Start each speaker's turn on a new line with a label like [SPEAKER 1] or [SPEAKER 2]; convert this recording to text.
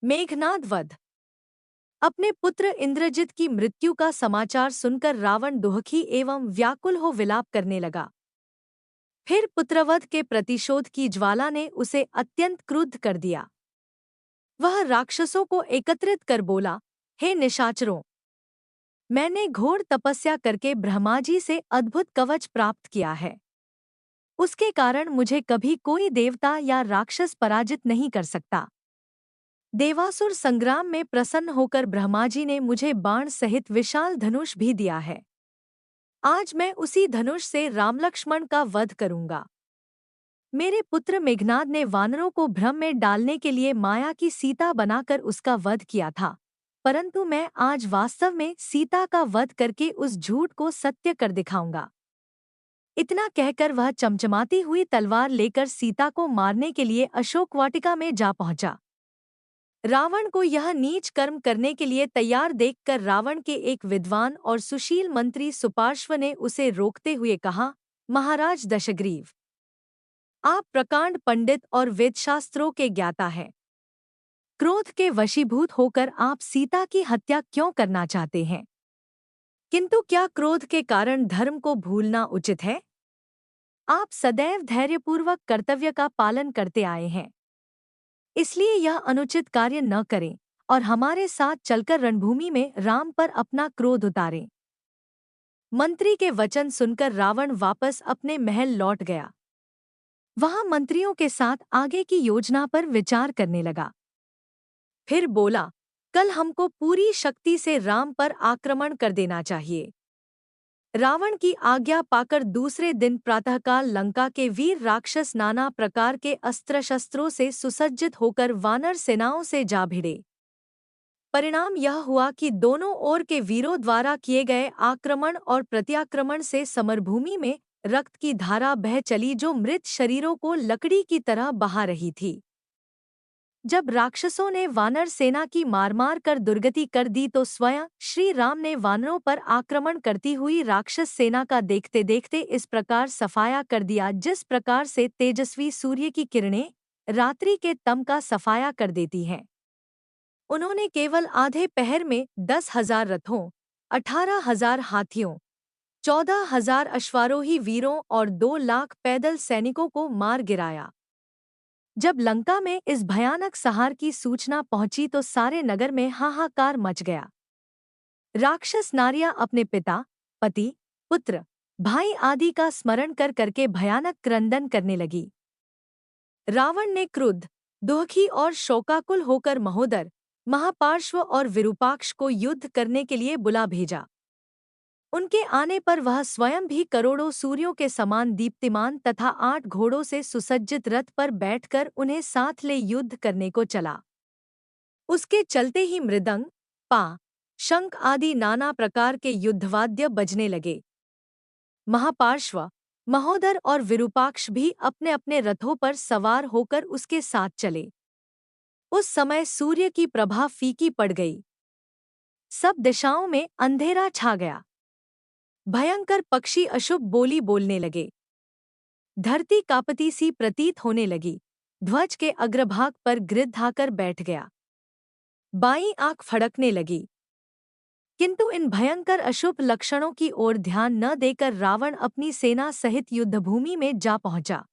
[SPEAKER 1] मेघनाद वध। अपने पुत्र इंद्रजित की मृत्यु का समाचार सुनकर रावण दुखी एवं व्याकुल हो विलाप करने लगा। फिर पुत्रवध के प्रतिशोध की ज्वाला ने उसे अत्यंत क्रुद्ध कर दिया। वह राक्षसों को एकत्रित कर बोला, हे निशाचरों, मैंने घोर तपस्या करके ब्रह्माजी से अद्भुत कवच प्राप्त किया है। उसके कारण मुझे कभी कोई देवता या राक्षस पराजित नहीं कर सकता। देवासुर संग्राम में प्रसन्न होकर ब्रह्माजी ने मुझे बाण सहित विशाल धनुष भी दिया है। आज मैं उसी धनुष से रामलक्ष्मण का वध करूंगा। मेरे पुत्र मेघनाद ने वानरों को भ्रम में डालने के लिए माया की सीता बनाकर उसका वध किया था, परंतु मैं आज वास्तव में सीता का वध करके उस झूठ को सत्य कर दिखाऊंगा। इतना कहकर वह चमचमाती हुई तलवार लेकर सीता को मारने के लिए अशोक वाटिका में जा पहुंचा। रावण को यह नीच कर्म करने के लिए तैयार देखकर रावण के एक विद्वान और सुशील मंत्री सुपार्श्व ने उसे रोकते हुए कहा, महाराज दशग्रीव, आप प्रकांड पंडित और वेदशास्त्रों के ज्ञाता हैं। क्रोध के वशीभूत होकर आप सीता की हत्या क्यों करना चाहते हैं? किंतु क्या क्रोध के कारण धर्म को भूलना उचित है? आप सदैव धैर्यपूर्वक कर्तव्य का पालन करते आए हैं, इसलिए यह अनुचित कार्य न करें और हमारे साथ चलकर रणभूमि में राम पर अपना क्रोध उतारें। मंत्री के वचन सुनकर रावण वापस अपने महल लौट गया। वहां मंत्रियों के साथ आगे की योजना पर विचार करने लगा। फिर बोला, कल हमको पूरी शक्ति से राम पर आक्रमण कर देना चाहिए। रावण की आज्ञा पाकर दूसरे दिन प्रातःकाल लंका के वीर राक्षस नाना प्रकार के अस्त्र शस्त्रों से सुसज्जित होकर वानर सेनाओं से जा भिड़े। परिणाम यह हुआ कि दोनों ओर के वीरों द्वारा किए गए आक्रमण और प्रत्याक्रमण से समरभूमि में रक्त की धारा बह चली, जो मृत शरीरों को लकड़ी की तरह बहा रही थी। जब राक्षसों ने वानर सेना की मार कर दुर्गति कर दी तो स्वयं श्री राम ने वानरों पर आक्रमण करती हुई राक्षस सेना का देखते देखते इस प्रकार सफाया कर दिया, जिस प्रकार से तेजस्वी सूर्य की किरणें रात्रि के तम का सफाया कर देती हैं। उन्होंने केवल आधे पहर में 10,000 रथों, 18,000 हाथियों, 14,000 अश्वारोही वीरों और 2 लाख पैदल सैनिकों को मार गिराया। जब लंका में इस भयानक संहार की सूचना पहुंची तो सारे नगर में हाहाकार मच गया। राक्षस नारियां अपने पिता, पति, पुत्र, भाई आदि का स्मरण कर करके भयानक क्रंदन करने लगी। रावण ने क्रुद्ध, दुखी और शोकाकुल होकर महोदर, महापार्श्व और विरूपाक्ष को युद्ध करने के लिए बुला भेजा। उनके आने पर वह स्वयं भी करोड़ों सूर्यों के समान दीप्तिमान तथा 8 घोड़ों से सुसज्जित रथ पर बैठकर उन्हें साथ ले युद्ध करने को चला। उसके चलते ही मृदंग, पा, शंख आदि नाना प्रकार के युद्धवाद्य बजने लगे। महापार्श्व, महोदर और विरूपाक्ष भी अपने अपने रथों पर सवार होकर उसके साथ चले। उस समय सूर्य की प्रभा फीकी पड़ गई। सब दिशाओं में अंधेरा छा गया। भयंकर पक्षी अशुभ बोली बोलने लगे। धरती कांपती सी प्रतीत होने लगी। ध्वज के अग्रभाग पर गिद्ध आकर बैठ गया। बाईं आंख फड़कने लगी। किंतु इन भयंकर अशुभ लक्षणों की ओर ध्यान न देकर रावण अपनी सेना सहित युद्धभूमि में जा पहुंचा।